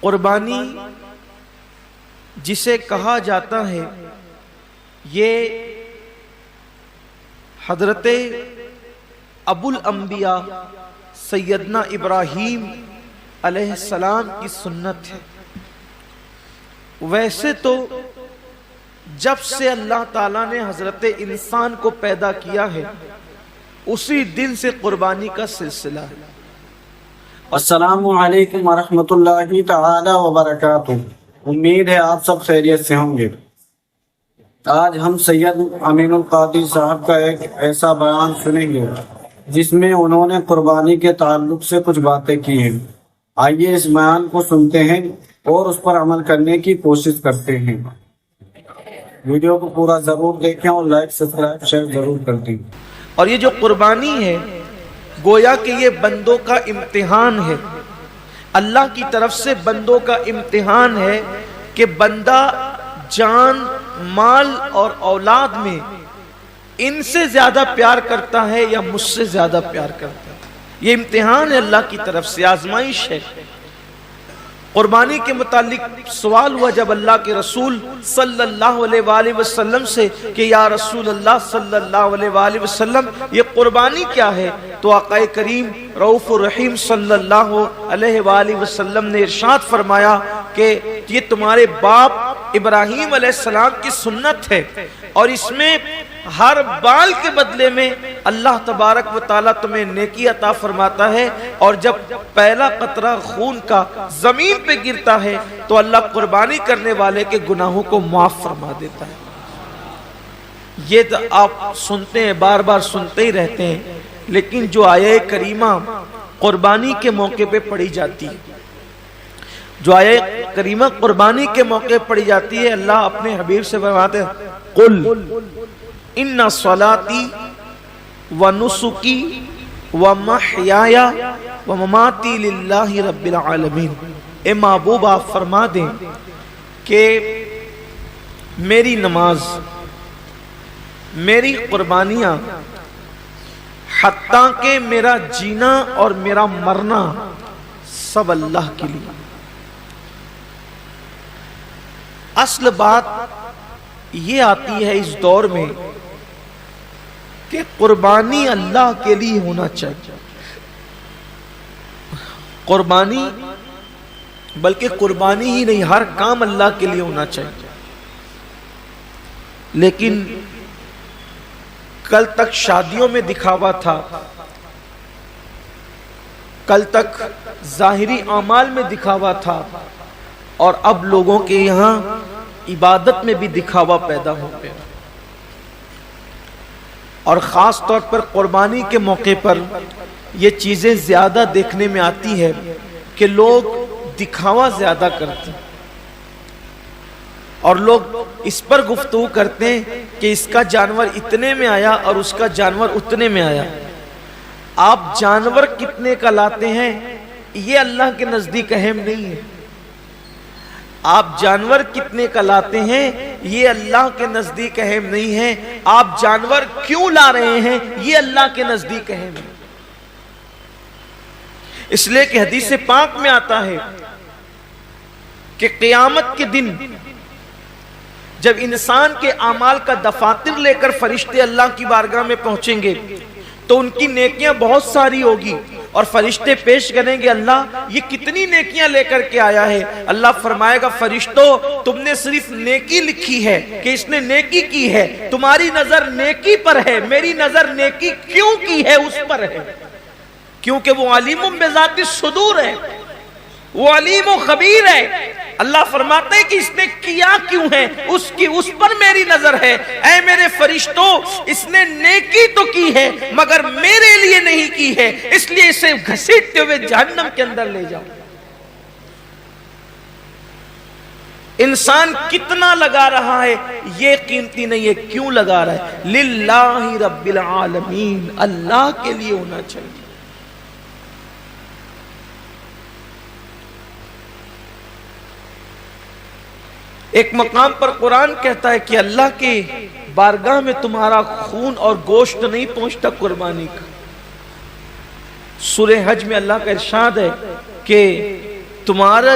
قربانی جسے کہا جاتا ہے یہ حضرت ابو الانبیاء سیدنا ابراہیم علیہ السلام کی سنت ہے۔ ویسے تو جب سے اللہ تعالیٰ نے حضرت انسان کو پیدا کیا ہے اسی دن سے قربانی کا سلسلہ ہے۔ السلام علیکم ورحمۃ اللہ تعالی وبرکاتہ۔ امید ہے آپ سب خیریت سے ہوں گے۔ آج ہم سید امین القادری صاحب کا ایک ایسا بیان سنیں گے جس میں انہوں نے قربانی کے تعلق سے کچھ باتیں کی ہیں۔ آئیے اس بیان کو سنتے ہیں اور اس پر عمل کرنے کی کوشش کرتے ہیں۔ ویڈیو کو پورا ضرور دیکھیں اور لائک سبسکرائب شیئر ضرور کر دیں۔ اور یہ جو قربانی ہے گویا کہ یہ بندوں کا امتحان ہے، اللہ کی طرف سے بندوں کا امتحان ہے کہ بندہ جان، مال اور اولاد میں ان سے زیادہ پیار کرتا ہے یا مجھ سے زیادہ پیار کرتا ہے۔ یہ امتحان ہے اللہ کی طرف سے، آزمائش ہے۔ قربانی کے متعلق سوال ہوا جب اللہ کے رسول صلی اللہ علیہ وآلہ وسلم سے کہ یا رسول اللہ صلی اللہ علیہ وآلہ وسلم یہ قربانی کیا ہے؟ تو آقا کریم رؤوف الرحیم صلی اللہ علیہ وآلہ وسلم نے ارشاد فرمایا کہ یہ تمہارے باپ ابراہیم علیہ السلام کی سنت ہے، اور اس میں ہر بال کے بدلے میں اللہ تبارک و تعالیٰ تمہیں نیکی عطا فرماتا ہے، اور جب پہلا قطرہ خون کا زمین پہ گرتا ہے تو اللہ قربانی کرنے والے کے گناہوں کو معاف فرما دیتا ہے۔ یہ تو آپ سنتے ہیں، بار بار سنتے ہی رہتے ہیں، لیکن جو آیہ کریمہ قربانی کے موقع پہ پڑھی جاتی ہے، جو آیہ کریمہ قربانی کے موقع پڑھی جاتی ہے، اللہ اپنے حبیب سے فرماتے ہیں قل ان صلاتی ونسکی ومحیای ومماتی للہ رب العالمین۔ اے محبوب آپ فرما دیں کہ میری نماز، میری قربانیاں، حتیٰ کہ میرا جینا اور میرا مرنا سب اللہ کے لیے۔ اصل بات یہ آتی ہے اس دور میں کہ قربانی اللہ کے لیے ہونا چاہیے۔ قربانی بلکہ قربانی ہی نہیں، ہر کام اللہ کے لیے ہونا چاہیے۔ لیکن کل تک شادیوں میں دکھاوا تھا، کل تک ظاہری اعمال میں دکھاوا تھا، اور اب لوگوں کے یہاں عبادت میں بھی دکھاوا پیدا ہو گیا۔ اور خاص طور پر قربانی کے موقع پر یہ چیزیں زیادہ دیکھنے میں آتی ہے کہ لوگ دکھاوا زیادہ کرتے ہیں، اور لوگ اس پر گفتگو کرتے ہیں کہ اس کا جانور اتنے میں آیا اور اس کا جانور اتنے میں آیا۔ آپ جانور کتنے کا لاتے ہیں یہ اللہ کے نزدیک اہم نہیں ہے، آپ جانور کتنے کا لاتے ہیں یہ اللہ کے نزدیک اہم نہیں ہے، آپ جانور کیوں لا رہے ہیں یہ اللہ کے نزدیک اہم ہے۔ اس لیے کہ حدیث پاک میں آتا ہے کہ قیامت کے دن جب انسان کے اعمال کا دفاتر لے کر فرشتے اللہ کی بارگاہ میں پہنچیں گے تو ان کی نیکیاں بہت ساری ہوگی، اور فرشتے پیش کریں گے اللہ یہ کتنی نیکیاں لے کر کے آیا ہے؟ اللہ فرمائے گا فرشتوں تم نے صرف نیکی لکھی ہے کہ اس نے نیکی کی ہے، تمہاری نظر نیکی پر ہے، میری نظر نیکی کیوں کی ہے اس پر ہے، کیونکہ وہ علیم بذات الصدور ہے، وہ علیم و خبیر ہے۔ اللہ فرماتے ہیں کہ اس نے کیا کیوں ہے، اس پر میری نظر ہے۔ اے میرے فرشتوں اس نے نیکی تو کی ہے مگر میرے لیے نہیں کی ہے، اس لیے اسے گھسیٹتے ہوئے جہنم کے اندر لے جاؤ۔ انسان کتنا لگا رہا ہے یہ قیمتی نہیں ہے، کیوں لگا رہا ہے؟ للہ رب العالمین، اللہ کے لیے ہونا چاہیے۔ ایک مقام پر قرآن کہتا ہے کہ اللہ کے بارگاہ میں تمہارا خون اور گوشت نہیں پہنچتا قربانی کا۔ سورہ حج میں اللہ کا ارشاد ہے کہ تمہارا